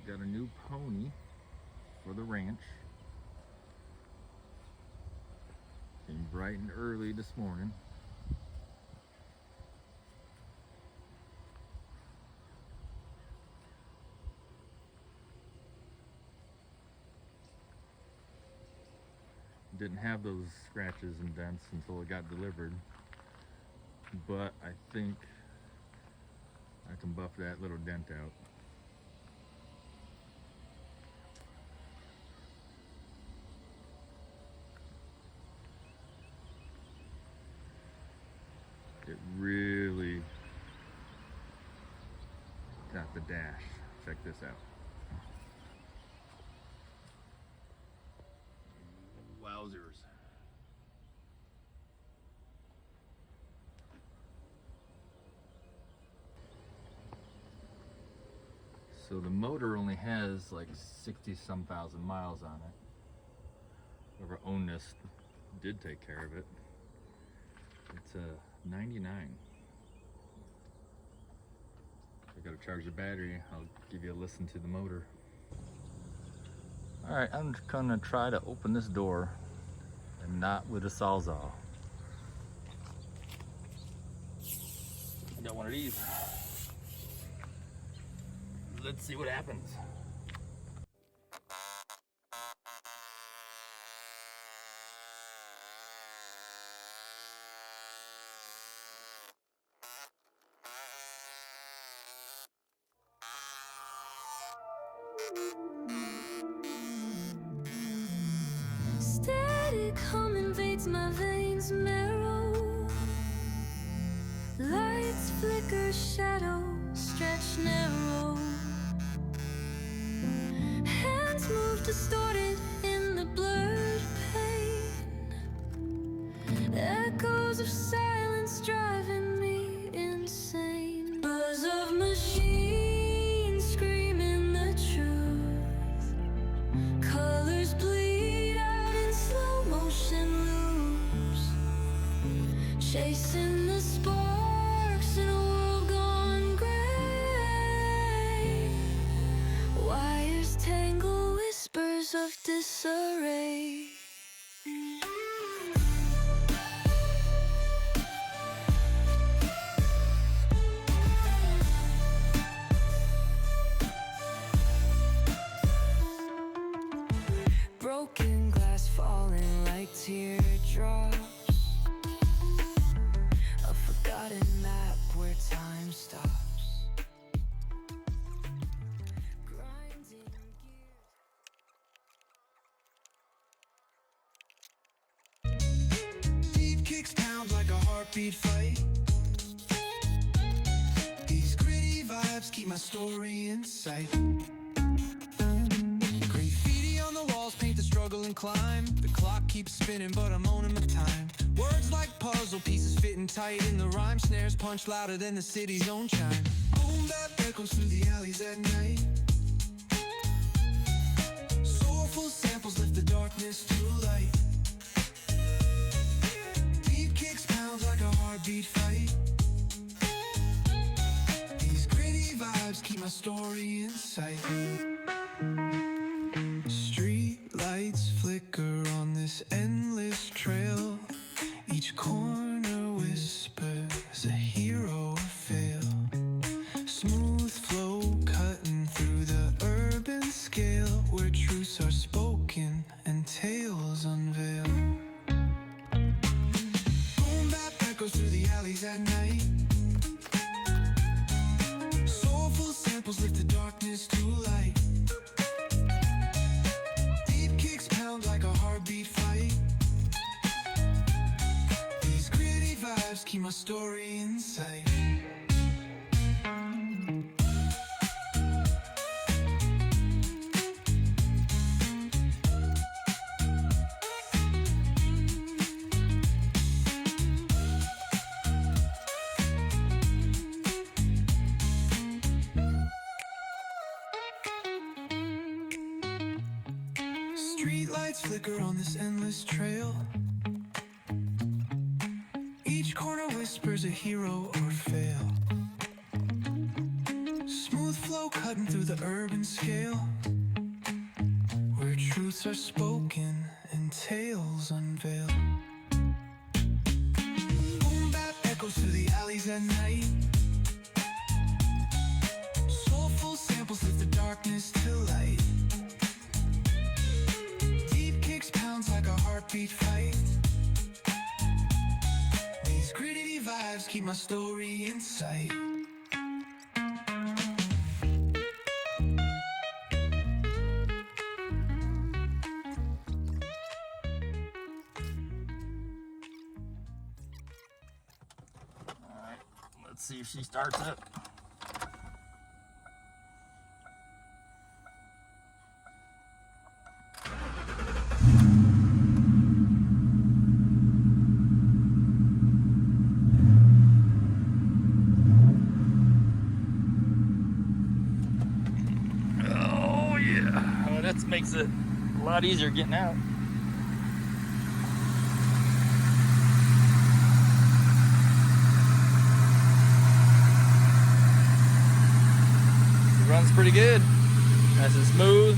Got a new pony for the ranch. Came bright and early this morning. Didn't have those scratches and dents until it got delivered, but I think I can buff that little dent out. It really got the dash. Check this out. Wowzers. So the motor only has like 60-some thousand miles on it. Whoever owned this did take care of it. It's a 99. I gotta charge the battery. I'll give you a listen to the motor. Alright, I'm gonna try to open this door and not with a Sawzall. I got one of these. Let's see what happens. Static hum invades my veins marrow. Lights flicker, shadows stretch narrow. Hands move distorted in the blurred pain. Echoes of silence driving me insane. Buzz of machines screaming the truth. Colors bleed out in slow motion loops. Chasing the sparks in a world gone gray. Wires tangle, whispers of disarray. Broken glass falling like teardrops. A forgotten map where time stops. Grinding gears. Deep kicks pound like a heartbeat fight. These gritty vibes keep my story in sight. Graffiti on the walls paint the struggle and climb. The clock keeps spinning but I'm owning my time. Words like puzzle pieces fitting tight in the rhyme. Snares punch louder than the city's own chime. Boom bap echoes through the alleys at night. Soulful samples lift the darkness to light. Deep kicks pound like a heartbeat fight. These gritty vibes keep my story in sight. Street lights flicker on this endless trail. Each corner whispers a hero or fail. Smooth flow cutting through the urban scale, where truths are spoken and tales unveil. Boom bap echoes through the alleys at night. Soulful samples lift the darkness to light. Deep kicks pound like a heartbeat fight. These gritty vibes keep my story in sight. Street lights flicker on this endless trail. Each corner whispers a hero or fail. Smooth Smooth flow cutting through the urban scale, where truths are spoken and tales unveiled. Boom bap echoes through the alleys at night. Soulful samples lift the darkness to light. Deep kicks pounds like a heartbeat fight. These gritty vibes keep my story in sight. Let's see if she starts it. Oh yeah, well, that makes it a lot easier getting out. Runs pretty good, nice and smooth.